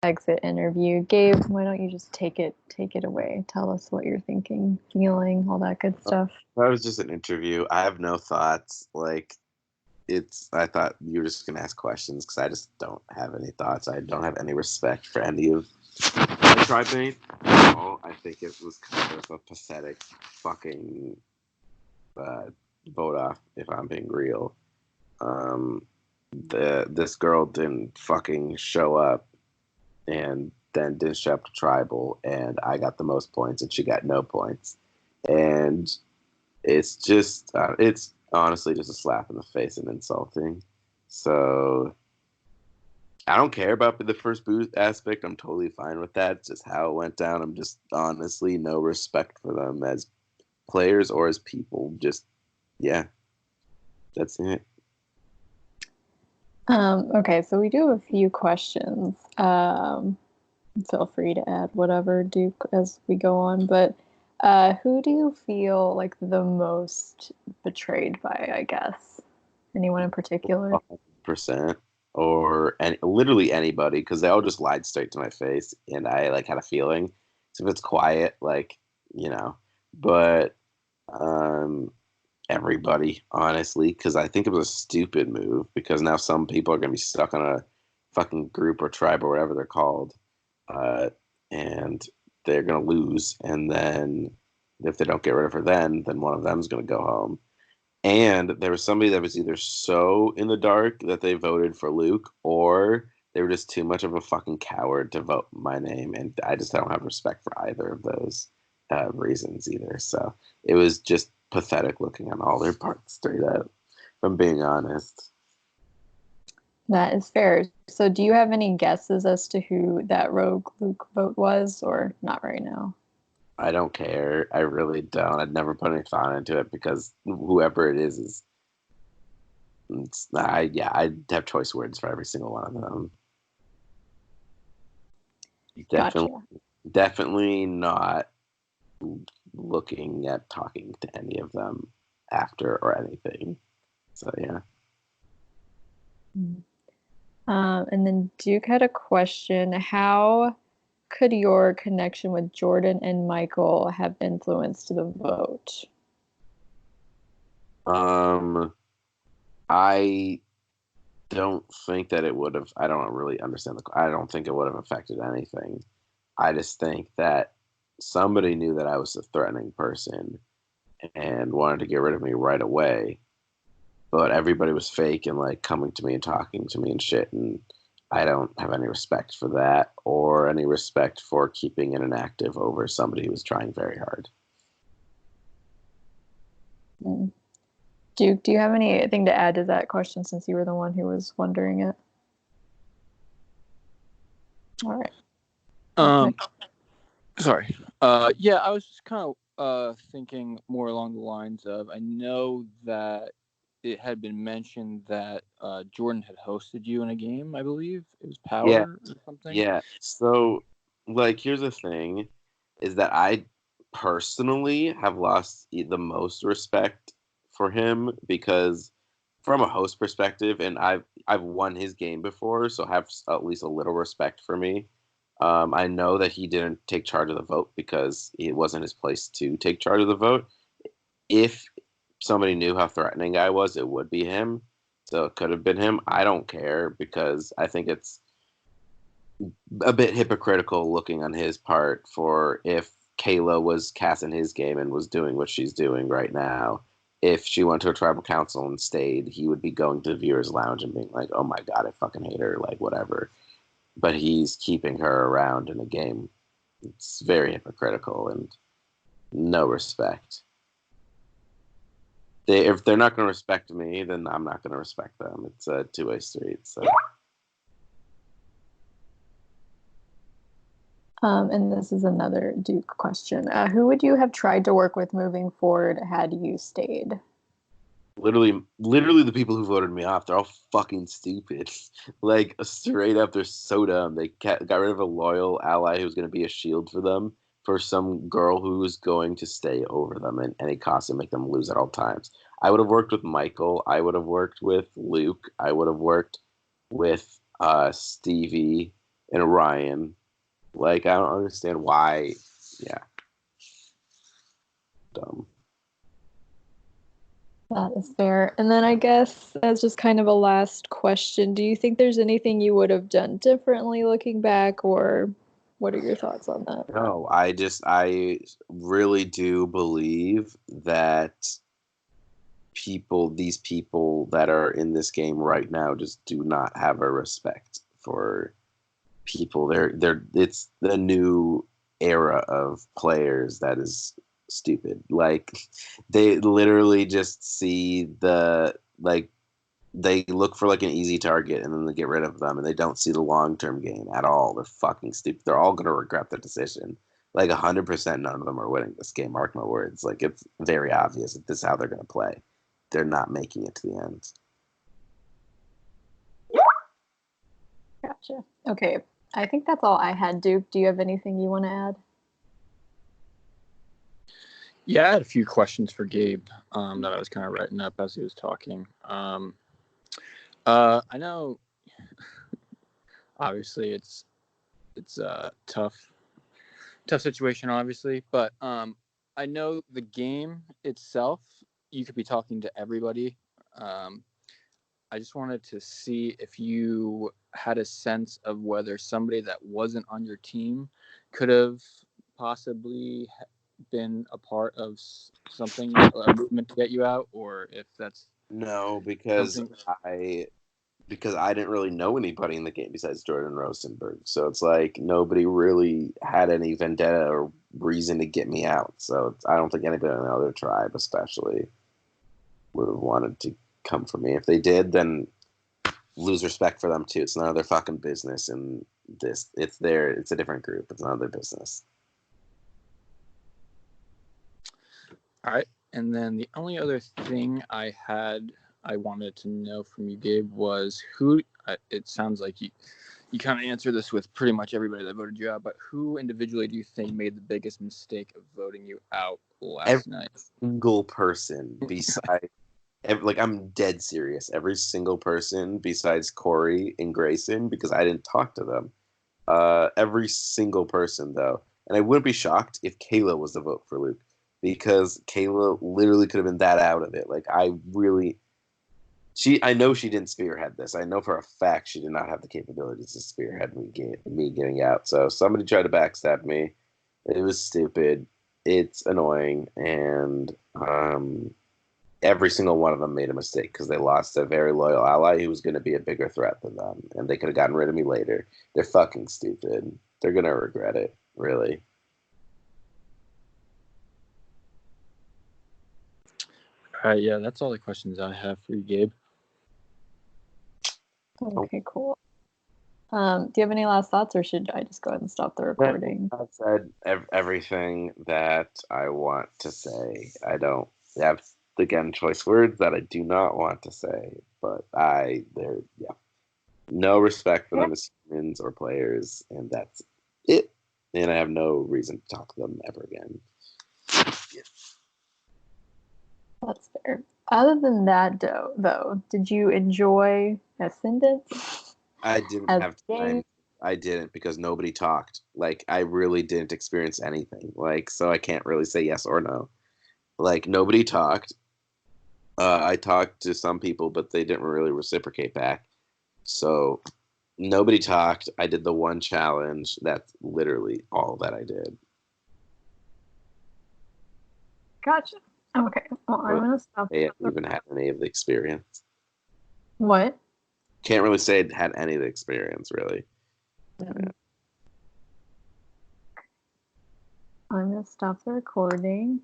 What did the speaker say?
exit interview. Gabe, why don't you just take it away? Tell us what you're thinking, feeling, all that good stuff. That was just an interview. I have no thoughts. Like, I thought you were just gonna ask questions because I just don't have any thoughts. I don't have any respect for any of my tribe mates at all. I think it was kind of a pathetic fucking uh, vote off, if I'm being real. Um, this girl didn't fucking show up, and then didn't show up to tribal, and I got the most points, and she got no points, and it's honestly just a slap in the face and insulting. So I don't care about the first booth aspect. I'm totally fine with that. It's just how it went down. I'm just honestly no respect for them as players or as people. Just yeah, that's it. Okay, so we do have a few questions. Feel free to add whatever, Duke, as we go on. But who do you feel like the most betrayed by, I guess? Anyone in particular? 100%, or literally anybody, because they all just lied straight to my face, and I like had a feeling. So if it's quiet, like you know, but um, everybody honestly, because I think it was a stupid move. Because now some people are gonna be stuck on a fucking group or tribe or whatever they're called, uh, and they're gonna lose, and then if they don't get rid of her, then one of them's gonna go home. And there was somebody that was either so in the dark that they voted for Luke, or they were just too much of a fucking coward to vote my name. And I just don't have respect for either of those reasons either. So it was just pathetic looking on all their parts, straight up, if I'm being honest. That is fair. So do you have any guesses as to who that rogue Luke vote was, or not right now? I don't care. I really don't. I'd never put any thought into it because whoever it is, yeah, I'd have choice words for every single one of them. Definitely, Gotcha. definitely not looking at talking to any of them after or anything. So yeah. And then Duke had a question. How could your connection with Jordan and Michael have influenced the vote? Um, I don't think that it would have. I don't really understand I don't think it would have affected anything. I just think that somebody knew that I was a threatening person and wanted to get rid of me right away. But everybody was fake and like coming to me and talking to me and shit, and I don't have any respect for that or any respect for keeping it inactive over somebody who was trying very hard. Mm. Duke, do you have anything to add to that question since you were the one who was wondering it? All right. Um, Sorry. Yeah, I was just kind of thinking more along the lines of I know that it had been mentioned that Jordan had hosted you in a game. I believe it was Yeah, Power or something. yeah. So, like, here's the thing is that I personally have lost the most respect for him because from a host perspective, and I've won his game before, so have at least a little respect for me. I know that he didn't take charge of the vote because it wasn't his place to take charge of the vote. If somebody knew how threatening I was, it would be him. So it could have been him. I don't care because I think it's a bit hypocritical looking on his part for if Kayla was casting his game and was doing what she's doing right now. If she went to a tribal council and stayed, he would be going to the viewers lounge and being like, "Oh my god, I fucking hate her," like whatever. But he's keeping her around in a game. It's very hypocritical and no respect. If they're not going to respect me, then I'm not going to respect them. It's a two-way street. So. And this is another Duke question. Who would you have tried to work with moving forward had you stayed? Literally, the people who voted me off, they're all fucking stupid. Like, straight up, they're so dumb. They got rid of a loyal ally who was going to be a shield for them for some girl who was going to stay over them at any cost and make them lose at all times. I would have worked with Michael. I would have worked with Luke. I would have worked with Stevie and Ryan. Like, I don't understand why. Yeah. Dumb. That is fair. And then I guess as just kind of a last question, do you think there's anything you would have done differently looking back, or what are your thoughts on that? No, I really do believe that these people that are in this game right now just do not have a respect for people. It's the new era of players that is stupid. Like, they literally just see they look for like an easy target and then they get rid of them, and they don't see the long-term game at all. They're fucking stupid. They're all gonna regret their decision. Like, 100%, none of them are winning this game. Mark my words. Like, it's very obvious that this is how they're gonna play. They're not making it to the end. Gotcha. Okay. I think that's all I had, Duke. Do you have anything you want to add? Yeah, I had a few questions for Gabe that I was kind of writing up as he was talking. I know, obviously, it's a tough situation, obviously, but I know the game itself, you could be talking to everybody. I just wanted to see if you had a sense of whether somebody that wasn't on your team could have possibly been a part of something, a movement to get you out, or if that's No, because something. I didn't really know anybody in the game besides Jordan Rosenberg. So it's like nobody really had any vendetta or reason to get me out. So I don't think anybody in the other tribe, especially, would have wanted to come for me. If they did, then lose respect for them too. It's none of their fucking business. And it's a different group. It's none of their business. All right. And then the only other thing I wanted to know from you, Gabe, was who. It sounds like you kind of answered this with pretty much everybody that voted you out, but who individually do you think made the biggest mistake of voting you out last night? Single person besides, I'm dead serious. Every single person besides Corey and Grayson, because I didn't talk to them. Every single person, though. And I wouldn't be shocked if Kayla was the vote for Luke, because Kayla literally could have been that out of it. Like, I know she didn't spearhead this. I know for a fact she did not have the capabilities to spearhead me getting out. So somebody tried to backstab me. It was stupid. It's annoying. And every single one of them made a mistake because they lost a very loyal ally who was going to be a bigger threat than them. And they could have gotten rid of me later. They're fucking stupid. They're going to regret it, really. All right, yeah, that's all the questions I have for you, Gabe. Okay, cool. Do you have any last thoughts, or should I just go ahead and stop the recording? I've said everything that I want to say. I don't have, again, choice words that I do not want to say, but no respect for them as humans or players, and that's it. And I have no reason to talk to them ever again. That's fair. Other than that, though, did you enjoy Ascendance? I didn't have time. I didn't, because nobody talked. Like, I really didn't experience anything. Like, so I can't really say yes or no. Like, nobody talked. I talked to some people, but they didn't really reciprocate back. So nobody talked. I did the one challenge. That's literally all that I did. Gotcha. Okay. Well, I'm gonna stop. I haven't even had any of the experience. What? Can't really say it had any of the experience, really. Yeah. I'm gonna stop the recording.